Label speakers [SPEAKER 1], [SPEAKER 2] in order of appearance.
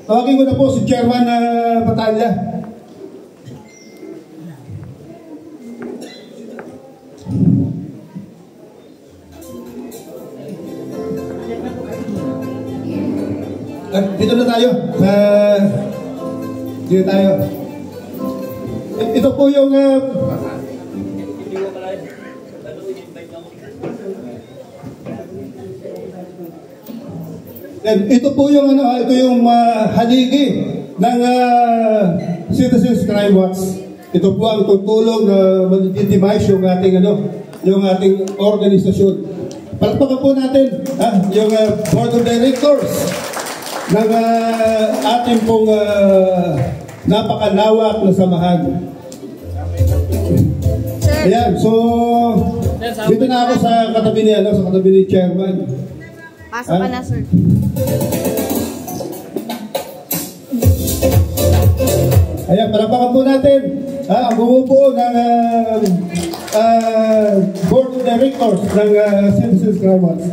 [SPEAKER 1] Tawagin ko na po si Chairman Batalla. Dito na tayo. Dito tayo. Ito po yung ito po yung ito yung haligi ng Citizens Crime Watch. Ito po ang tutulong na mag-legitimize yung ating yung ating organisasyon. Palakpakan po natin yung Board of Directors ng ating pong napakalawak na samahan. Ayan, so dito na ako sa katabi ni Chairman.
[SPEAKER 2] Pasok ka na, sir.
[SPEAKER 1] Ayan, palakpakan po natin ang bumubuo ng Board of Directors ng Citizens Crime Watch.